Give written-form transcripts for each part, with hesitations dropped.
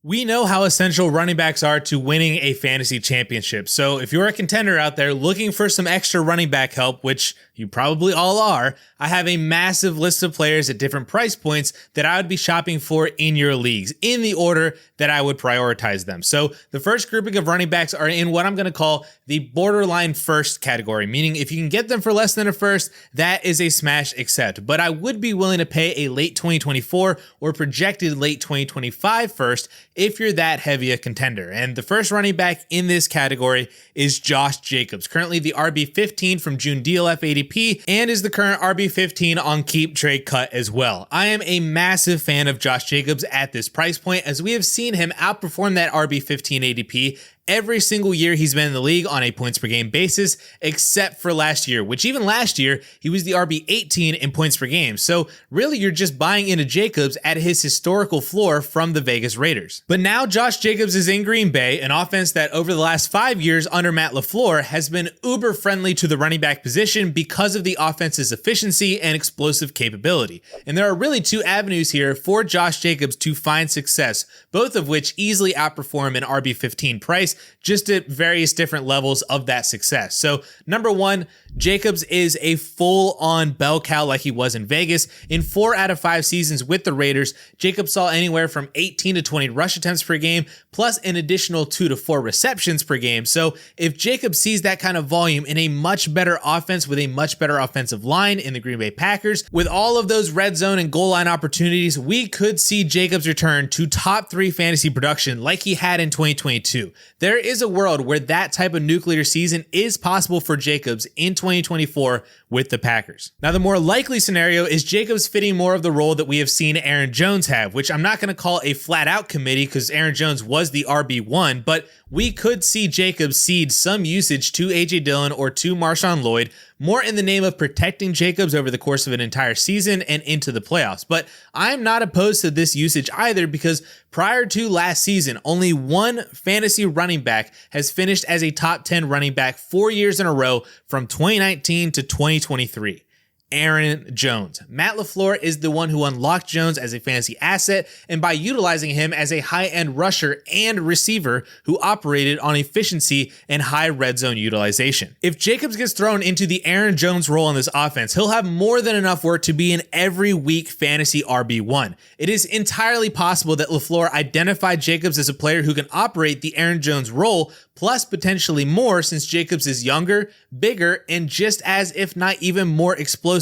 We know how essential running backs are to winning a fantasy championship. So if you're a contender out there looking for some extra running back help, which you probably all are, I have a massive list of players at different price points that I would be shopping for in your leagues in the order that I would prioritize them. So the first grouping of running backs are in what I'm going to call the borderline first category, meaning if you can get them for less than a first, that is a smash accept. But I would be willing to pay a late 2024 or projected late 2025 first if you're that heavy a contender. And the first running back in this category is Josh Jacobs, currently the RB15 from June DLF ADP and is the current RB15 on Keep Trade Cut as well. I am a massive fan of Josh Jacobs at this price point, as we have seen him outperform that RB15 ADP every single year he's been in the league on a points per game basis, except for last year, which even last year, he was the RB18 in points per game. So really, you're just buying into Jacobs at his historical floor from the Vegas Raiders. But now Josh Jacobs is in Green Bay, an offense that over the last 5 years under Matt LaFleur has been uber friendly to the running back position because of the offense's efficiency and explosive capability. And there are really two avenues here for Josh Jacobs to find success, both of which easily outperform an RB15 price, just at various different levels of that success. So number one, Jacobs is a full-on bell cow like he was in Vegas. In 4 out of 5 seasons with the Raiders, Jacobs saw anywhere from 18 to 20 rush attempts per game, plus an additional 2 to 4 receptions per game. So if Jacobs sees that kind of volume in a much better offense with a much better offensive line in the Green Bay Packers, with all of those red zone and goal line opportunities, we could see Jacobs return to top 3 fantasy production like he had in 2022. There is a world where that type of nuclear season is possible for Jacobs in 2024 with the Packers. Now, the more likely scenario is Jacobs fitting more of the role that we have seen Aaron Jones have, which I'm not going to call a flat out committee because Aaron Jones was the RB1, but we could see Jacobs cede some usage to AJ Dillon or to Marshawn Lloyd, more in the name of protecting Jacobs over the course of an entire season and into the playoffs. But I'm not opposed to this usage either, because prior to last season, only one fantasy running back has finished as a top 10 running back 4 years in a row from 2019 to 2023. Aaron Jones. Matt LaFleur is the one who unlocked Jones as a fantasy asset, and by utilizing him as a high-end rusher and receiver who operated on efficiency and high red zone utilization. If Jacobs gets thrown into the Aaron Jones role in this offense, he'll have more than enough work to be an every week fantasy RB1. It is entirely possible that LaFleur identified Jacobs as a player who can operate the Aaron Jones role, plus potentially more, since Jacobs is younger, bigger, and just as, if not even more explosive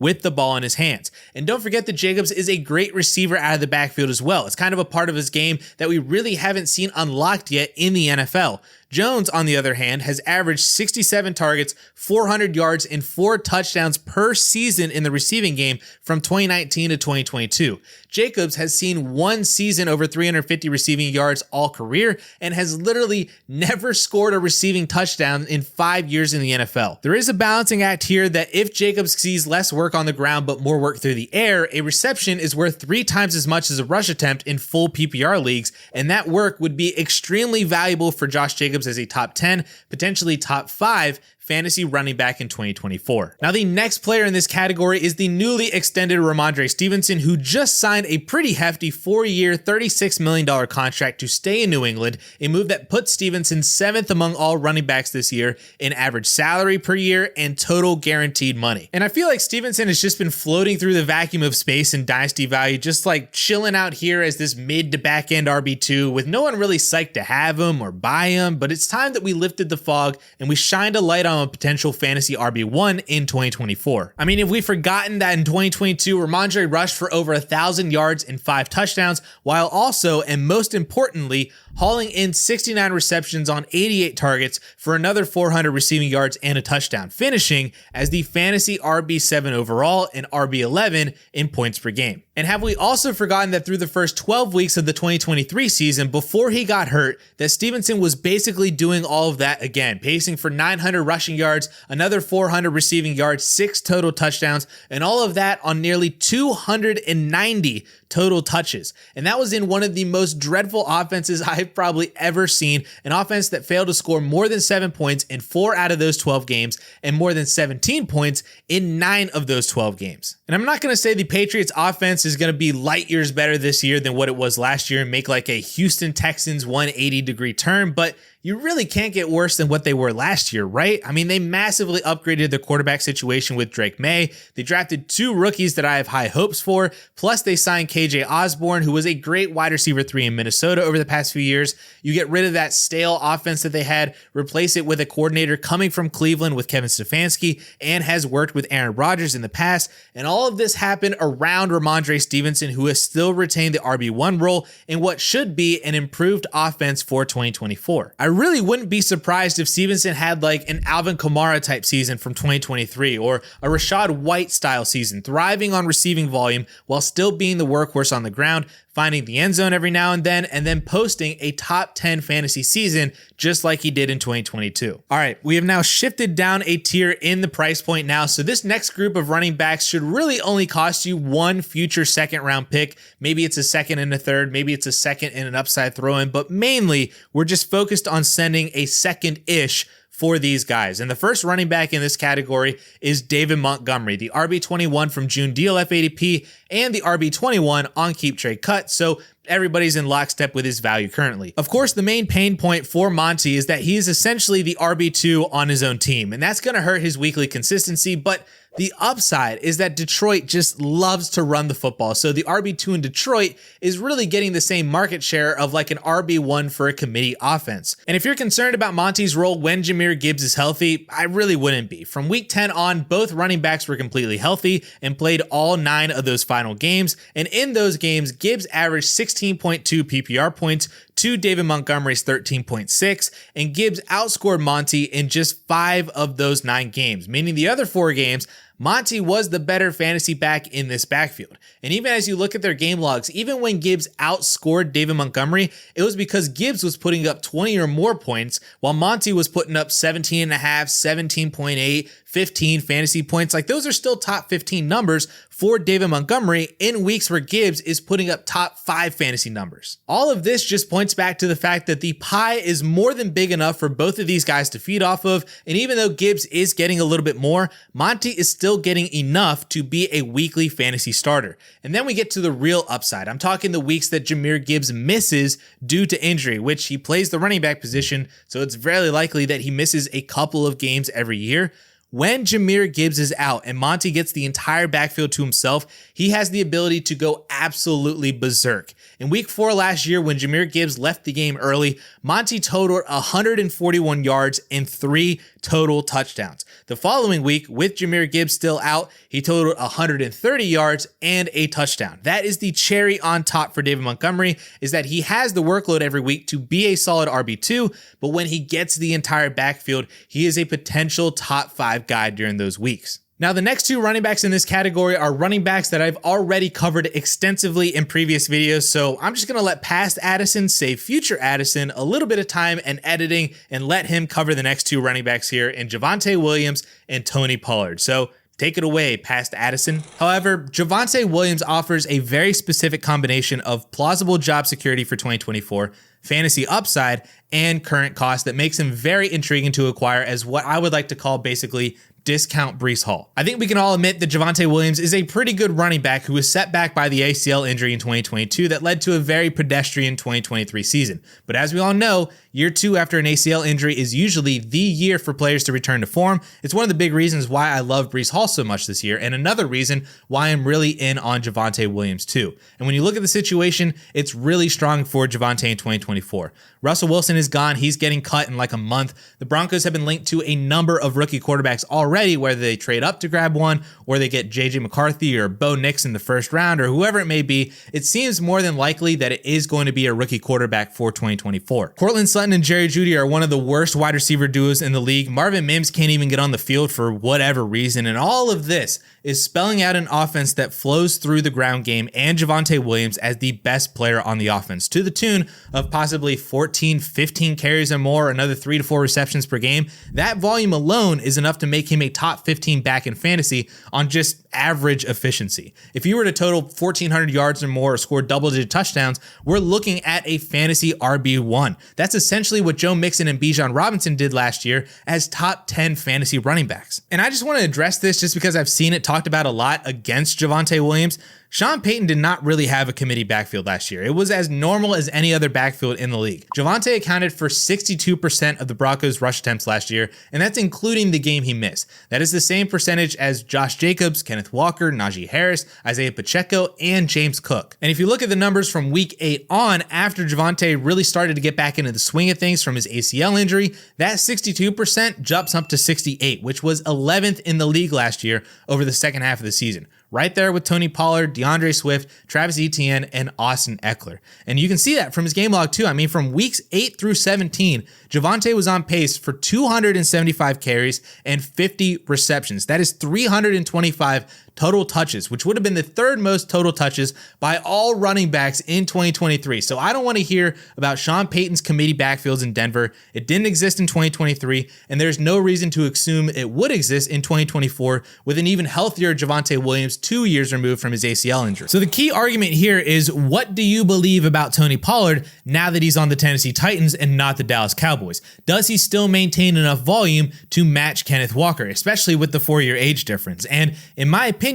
with the ball in his hands. And don't forget that Jacobs is a great receiver out of the backfield as well. It's kind of a part of his game that we really haven't seen unlocked yet in the NFL. Jones, on the other hand, has averaged 67 targets, 400 yards, and 4 touchdowns per season in the receiving game from 2019 to 2022. Jacobs has seen one season over 350 receiving yards all career and has literally never scored a receiving touchdown in 5 years in the NFL. There is a balancing act here that if Jacobs sees less work on the ground but more work through the air, a reception is worth 3 times as much as a rush attempt in full PPR leagues, and that work would be extremely valuable for Josh Jacobs as a top 10, potentially top 5 fantasy running back in 2024. Now, the next player in this category is the newly extended Rhamondre Stevenson, who just signed a pretty hefty 4-year, $36 million contract to stay in New England, a move that puts Stevenson 7th among all running backs this year in average salary per year and total guaranteed money. And I feel like Stevenson has just been floating through the vacuum of space and dynasty value, just like chilling out here as this mid to back end RB2 with no one really psyched to have him or buy him. But it's time that we lifted the fog and we shined a light on a potential fantasy RB1 in 2024. I mean, have we forgotten that in 2022, Rhamondre rushed for over 1,000 yards and 5 touchdowns, while also, and most importantly, hauling in 69 receptions on 88 targets for another 400 receiving yards and a touchdown, finishing as the fantasy RB7 overall and RB11 in points per game. And have we also forgotten that through the first 12 weeks of the 2023 season, before he got hurt, that Stevenson was basically doing all of that again, pacing for 900 rush rushing yards, another 400 receiving yards, 6 total touchdowns, and all of that on nearly 290 total touches. And that was in one of the most dreadful offenses I've probably ever seen, an offense that failed to score more than 7 points in 4 out of those 12 games and more than 17 points in 9 of those 12 games. And I'm not going to say the Patriots offense is going to be light years better this year than what it was last year and make like a Houston Texans 180-degree turn, but you really can't get worse than what they were last year, right? I mean, they massively upgraded the quarterback situation with Drake May. They drafted 2 rookies that I have high hopes for. Plus, they signed KJ Osborne, who was a great wide receiver 3 in Minnesota over the past few years. You get rid of that stale offense that they had, replace it with a coordinator coming from Cleveland with Kevin Stefanski and has worked with Aaron Rodgers in the past. And all of this happened around Rhamondre Stevenson, who has still retained the RB1 role in what should be an improved offense for 2024. I really wouldn't be surprised if Stevenson had like an Alvin Kamara type season from 2023 or a Rashad White style season, thriving on receiving volume while still being the workhorse on the ground, finding the end zone every now and then posting a top 10 fantasy season just like he did in 2022. All right, we have now shifted down a tier in the price point now, so this next group of running backs should really only cost you one future second round pick. Maybe it's a second and a third, maybe it's a second and an upside throw in, but mainly we're just focused on sending a second-ish for these guys. And the first running back in this category is David Montgomery, the RB21 from June DLF ADP and the RB21 on Keep Trade Cut. So everybody's in lockstep with his value currently. Of course, the main pain point for Monty is that he is essentially the RB2 on his own team, and that's going to hurt his weekly consistency, but the upside is that Detroit just loves to run the football. So the RB2 in Detroit is really getting the same market share of like an RB1 for a committee offense. And if you're concerned about Monty's role when Jahmyr Gibbs is healthy, I really wouldn't be. From week 10 on, both running backs were completely healthy and played all 9 of those final games. And in those games, Gibbs averaged 16.2 PPR points to David Montgomery's 13.6, and Gibbs outscored Monty in just 5 of those 9 games, meaning the other 4 games, Monty was the better fantasy back in this backfield. And even as you look at their game logs, even when Gibbs outscored David Montgomery, it was because Gibbs was putting up 20 or more points, while Monty was putting up 17.5, 17.8, 15 fantasy points. Like, those are still top 15 numbers for David Montgomery in weeks where Gibbs is putting up top 5 fantasy numbers. All of this just points back to the fact that the pie is more than big enough for both of these guys to feed off of. And even though Gibbs is getting a little bit more, Monty is still getting enough to be a weekly fantasy starter. And then we get to the real upside. I'm talking the weeks that Jahmyr Gibbs misses due to injury, which he plays the running back position, so it's very likely that he misses a couple of games every year. When Jahmyr Gibbs is out and Monty gets the entire backfield to himself, he has the ability to go absolutely berserk. In week 4 last year, when Jahmyr Gibbs left the game early, Monty totaled 141 yards and 3 total touchdowns. The following week, with Jahmyr Gibbs still out, he totaled 130 yards and a touchdown. That is the cherry on top for David Montgomery, is that he has the workload every week to be a solid RB2, but when he gets the entire backfield, he is a potential top 5 guy during those weeks. Now, the next 2 running backs in this category are running backs that I've already covered extensively in previous videos, so I'm just going to let past Addison save future Addison a little bit of time and editing and let him cover the next 2 running backs here in Javonte Williams and Tony Pollard. So take it away, past Addison. However, Javonte Williams offers a very specific combination of plausible job security for 2024, fantasy upside, and current cost that makes him very intriguing to acquire as what I would like to call basically discount Breece Hall. I think we can all admit that Javonte Williams is a pretty good running back who was set back by the ACL injury in 2022 that led to a very pedestrian 2023 season. But as we all know, year 2 after an ACL injury is usually the year for players to return to form. It's one of the big reasons why I love Breece Hall so much this year, and another reason why I'm really in on Javonte Williams too. And when you look at the situation, it's really strong for Javonte in 2024. Russell Wilson is gone. He's getting cut in like a month. The Broncos have been linked to a number of rookie quarterbacks already, whether they trade up to grab one or they get JJ McCarthy or Bo Nix in the first round or whoever it may be. It seems more than likely that it is going to be a rookie quarterback for 2024. Courtland Sutton and Jerry Jeudy are one of the worst wide receiver duos in the league. Marvin Mims can't even get on the field for whatever reason. And all of this is spelling out an offense that flows through the ground game and Javonte Williams as the best player on the offense, to the tune of possibly possibly 14, 15 carries or more, another 3 to 4 receptions per game, that volume alone is enough to make him a top 15 back in fantasy on just average efficiency. If you were to total 1,400 yards or more or score double-digit touchdowns, we're looking at a fantasy RB1. That's essentially what Joe Mixon and Bijan Robinson did last year as top 10 fantasy running backs. And I just want to address this just because I've seen it talked about a lot against Javonte Williams. Sean Payton did not really have a committee backfield last year. It was as normal as any other backfield in the league. Javonte accounted for 62% of the Broncos' rush attempts last year, and that's including the game he missed. That is the same percentage as Josh Jacobs, Kenneth Walker, Najee Harris, Isaiah Pacheco, and James Cook. And if you look at the numbers from week 8 on, after Javonte really started to get back into the swing of things from his ACL injury, that 62% jumps up to 68, which was 11th in the league last year over the second half of the season. Right there with Tony Pollard, DeAndre Swift, Travis Etienne, and Austin Eckler. And you can see that from his game log too. I mean, from weeks 8 through 17, Javonte was on pace for 275 carries and 50 receptions. That is 325 total touches, which would have been the third most total touches by all running backs in 2023. So I don't want to hear about Sean Payton's committee backfields in Denver. It didn't exist in 2023, and there's no reason to assume it would exist in 2024 with an even healthier Javonte Williams 2 years removed from his ACL injury. So the key argument here is, what do you believe about Tony Pollard now that he's on the Tennessee Titans and not the Dallas Cowboys? Does he still maintain enough volume to match Kenneth Walker, especially with the 4-year age difference? And in my opinion,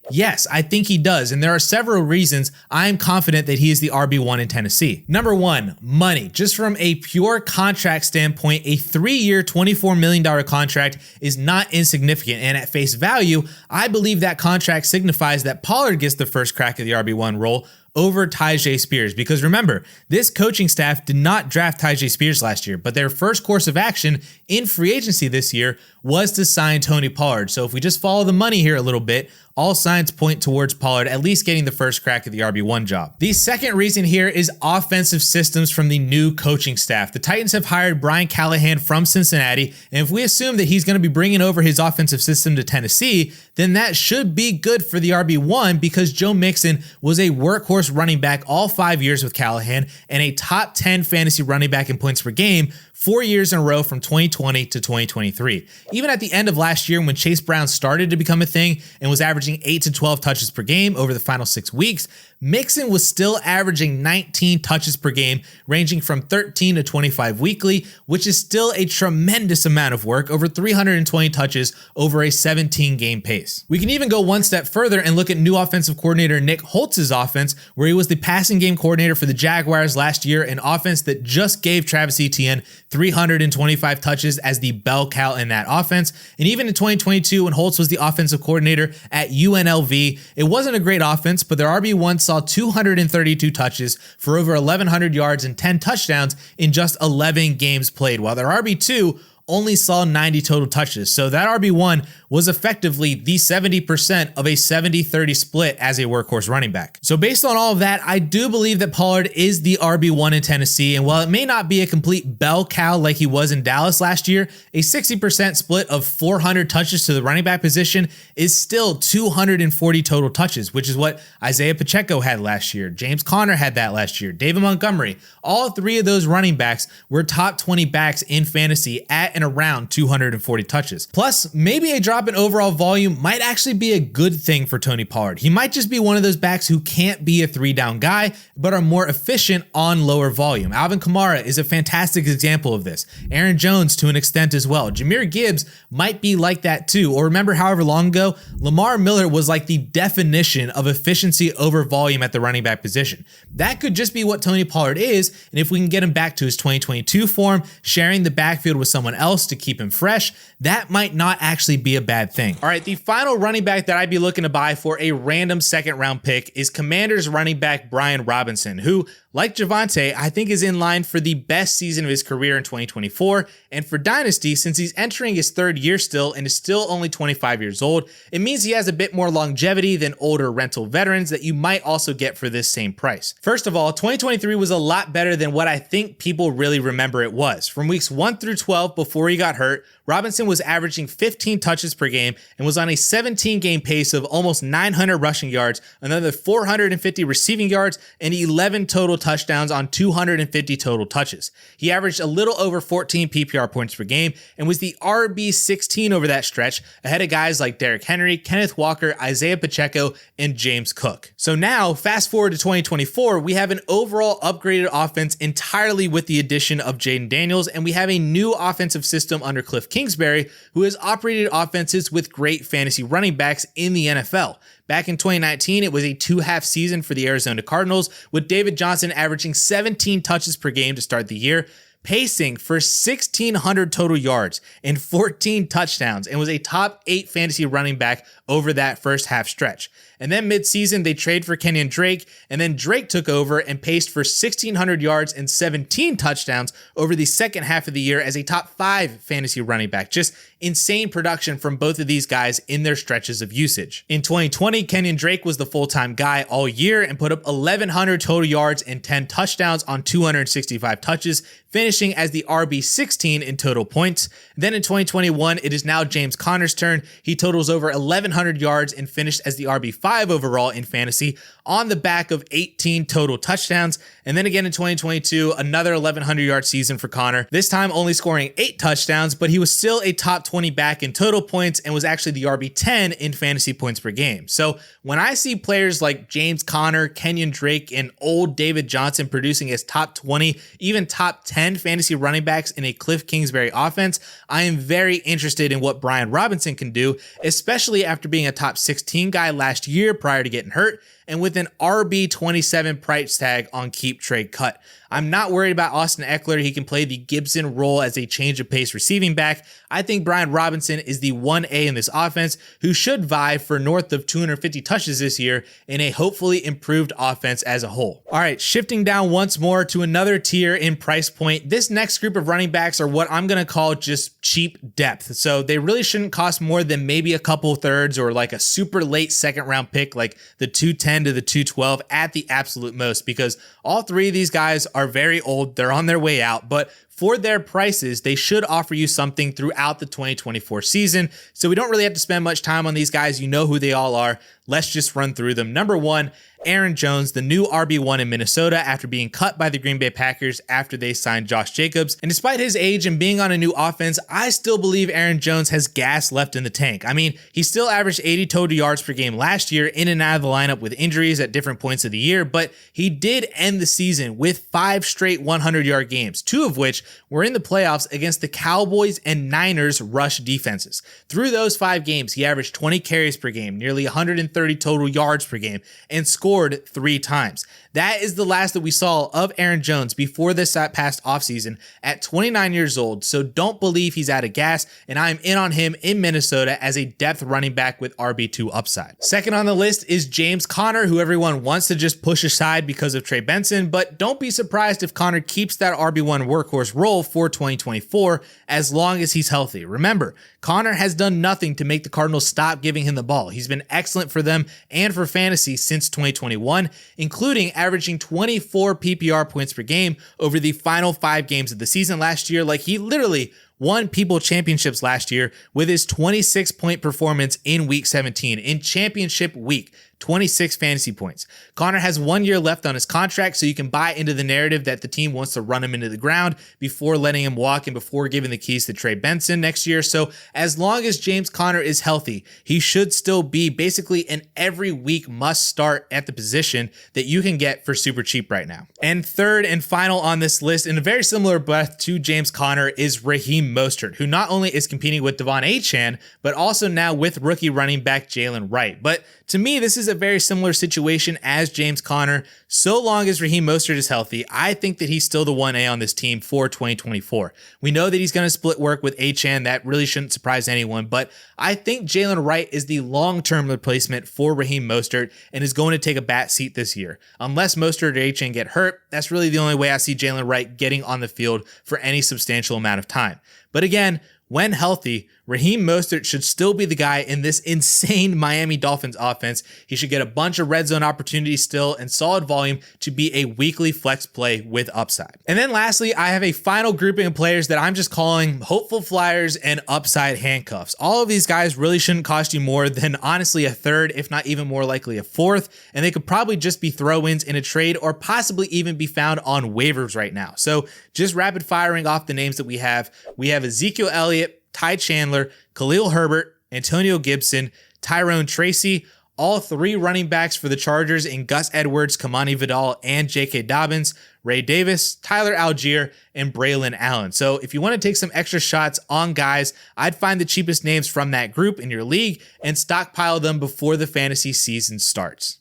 yes, I think he does, and there are several reasons I'm confident that he is the RB1 in Tennessee. Number one, money. Just from a pure contract standpoint, a 3-year, $24 million contract is not insignificant, and at face value, I believe that contract signifies that Pollard gets the first crack at the RB1 role over Tyjae Spears, because remember, this coaching staff did not draft Tyjae Spears last year, but their first course of action in free agency this year was to sign Tony Pollard. So if we just follow the money here a little bit, all signs point towards Pollard at least getting the first crack at the RB1 job. The second reason here is offensive systems from the new coaching staff. The Titans have hired Brian Callahan from Cincinnati, and if we assume that he's going to be bringing over his offensive system to Tennessee, then that should be good for the RB1, because Joe Mixon was a workhorse running back all 5 years with Callahan and a top 10 fantasy running back in points per game 4 years in a row from 2020 to 2023. Even at the end of last year, when Chase Brown started to become a thing and was averaging 8 to 12 touches per game over the final 6 weeks, Mixon was still averaging 19 touches per game, ranging from 13 to 25 weekly, which is still a tremendous amount of work, over 320 touches over a 17-game pace. We can even go one step further and look at new offensive coordinator Nick Holtz's offense, where he was the passing game coordinator for the Jaguars last year, an offense that just gave Travis Etienne 325 touches as the bell cow in that offense. And even in 2022, when Holtz was the offensive coordinator at UNLV, it wasn't a great offense, but their RB1 saw 232 touches for over 1,100 yards and 10 touchdowns in just 11 games played, while their RB2 only saw 90 total touches. So that RB1 was effectively the 70% of a 70-30 split as a workhorse running back. So based on all of that, I do believe that Pollard is the RB1 in Tennessee, and while it may not be a complete bell cow like he was in Dallas last year, a 60% split of 400 touches to the running back position is still 240 total touches, which is what Isaiah Pacheco had last year. James Conner had that last year. David Montgomery. All three of those running backs were top 20 backs in fantasy at and around 240 touches. Plus, maybe a drop in overall volume might actually be a good thing for Tony Pollard. He might just be one of those backs who can't be a 3-down guy, but are more efficient on lower volume. Alvin Kamara is a fantastic example of this. Aaron Jones to an extent as well. Jahmyr Gibbs might be like that too. Or remember however long ago, Lamar Miller was like the definition of efficiency over volume at the running back position. That could just be what Tony Pollard is, and if we can get him back to his 2022 form, sharing the backfield with someone else to keep him fresh, that might not actually be a bad thing. All right, the final running back that I'd be looking to buy for a random second-round pick is Commanders running back Brian Robinson, who, like Javonte, I think is in line for the best season of his career in 2024, and for Dynasty, since he's entering his third year still and is still only 25 years old, it means he has a bit more longevity than older rental veterans that you might also get for this same price. First of all, 2023 was a lot better than what I think people really remember it was. From weeks 1 through 12 before he got hurt, Robinson was averaging 15 touches per game and was on a 17-game pace of almost 900 rushing yards, another 450 receiving yards, and 11 total touchdowns on 250 total touches. He averaged a little over 14 PPR points per game and was the RB16 over that stretch, ahead of guys like Derrick Henry, Kenneth Walker, Isaiah Pacheco, and James Cook. So now, fast forward to 2024, we have an overall upgraded offense entirely with the addition of Jaden Daniels, and we have a new offensive system under Cliff Kingsbury, who has operated offenses with great fantasy running backs in the NFL. Back in 2019, it was a two-half season for the Arizona Cardinals, with David Johnson averaging 17 touches per game to start the year, pacing for 1,600 total yards and 14 touchdowns, and was a top 8 fantasy running back over that first half stretch. And then mid-season, they trade for Kenyon Drake, and then Drake took over and paced for 1,600 yards and 17 touchdowns over the second half of the year as a top 5 fantasy running back. Just insane production from both of these guys in their stretches of usage. In 2020, Kenyon Drake was the full-time guy all year and put up 1,100 total yards and 10 touchdowns on 265 touches, finishing as the RB16 in total points. Then in 2021, it is now James Conner's turn. He totals over 1,100 yards and finished as the RB5 overall in fantasy on the back of 18 total touchdowns. And then again in 2022, another 1,100 yard season for Conner, this time only scoring 8 touchdowns, but he was still a top 20 back in total points and was actually the RB10 in fantasy points per game. So when I see players like James Conner, Kenyon Drake, and old David Johnson producing as top 20, even top 10 fantasy running backs in a Cliff Kingsbury offense, I am very interested in what Brian Robinson can do, especially after being a top 16 guy last year prior to getting hurt, and with an RB27 price tag on keep, trade, cut. I'm not worried about Austin Eckler. He can play the Gibson role as a change of pace receiving back. I think Brian Robinson is the 1A in this offense who should vie for north of 250 touches this year in a hopefully improved offense as a whole. All right, shifting down once more to another tier in price point. This next group of running backs are what I'm going to call just cheap depth. So they really shouldn't cost more than maybe a couple thirds or like a super late second round pick like the 210 to the 212 at the absolute most, because all three of these guys are very old. They're on their way out, but for their prices, they should offer you something throughout the 2024 season. So we don't really have to spend much time on these guys. You know who they all are. Let's just run through them. Number 1, Aaron Jones, the new RB1 in Minnesota after being cut by the Green Bay Packers after they signed Josh Jacobs. And despite his age and being on a new offense, I still believe Aaron Jones has gas left in the tank. I mean, he still averaged 80 total yards per game last year, in and out of the lineup with injuries at different points of the year, but he did end the season with 5 straight 100-yard games, 2 of which were in the playoffs against the Cowboys and Niners rush defenses. Through those 5 games, he averaged 20 carries per game, nearly 130 total yards per game, and scored 3 times. That is the last that we saw of Aaron Jones before this past offseason at 29 years old, so don't believe he's out of gas, and I'm in on him in Minnesota as a depth running back with RB2 upside. Second on the list is James Conner, who everyone wants to just push aside because of Trey Benson, but don't be surprised if Conner keeps that RB1 workhorse role for 2024 as long as he's healthy. Remember, Conner has done nothing to make the Cardinals stop giving him the ball. He's been excellent for them and for fantasy since 2021, including averaging 24 PPR points per game over the final 5 games of the season last year. Like, he literally won people championships last year with his 26-point performance in week 17. In championship week, 26 fantasy points. Conner has 1 year left on his contract, so you can buy into the narrative that the team wants to run him into the ground before letting him walk and before giving the keys to Trey Benson next year. So as long as James Conner is healthy, he should still be basically an every week must start at the position that you can get for super cheap right now. And third and final on this list, in a very similar breath to James Conner, is Raheem Mostert, who not only is competing with Devon Achane, but also now with rookie running back Jalen Wright. But to me, this is a very similar situation as James Conner. So long as Raheem Mostert is healthy, I think that he's still the 1A on this team for 2024. We know that he's going to split work with Achane. That really shouldn't surprise anyone, but I think Jalen Wright is the long-term replacement for Raheem Mostert and is going to take a back seat this year. Unless Mostert or Achane get hurt, that's really the only way I see Jalen Wright getting on the field for any substantial amount of time. But again, when healthy, Raheem Mostert should still be the guy in this insane Miami Dolphins offense. He should get a bunch of red zone opportunities still and solid volume to be a weekly flex play with upside. And then lastly, I have a final grouping of players that I'm just calling hopeful flyers and upside handcuffs. All of these guys really shouldn't cost you more than honestly a third, if not even more likely a fourth, and they could probably just be throw-ins in a trade or possibly even be found on waivers right now. So just rapid firing off the names that we have Ezekiel Elliott, Ty Chandler, Khalil Herbert, Antonio Gibson, Tyrone Tracy, all three running backs for the Chargers in Gus Edwards, Kamani Vidal, and J.K. Dobbins, Ray Davis, Tyler Algier, and Braylon Allen. So if you want to take some extra shots on guys, I'd find the cheapest names from that group in your league and stockpile them before the fantasy season starts.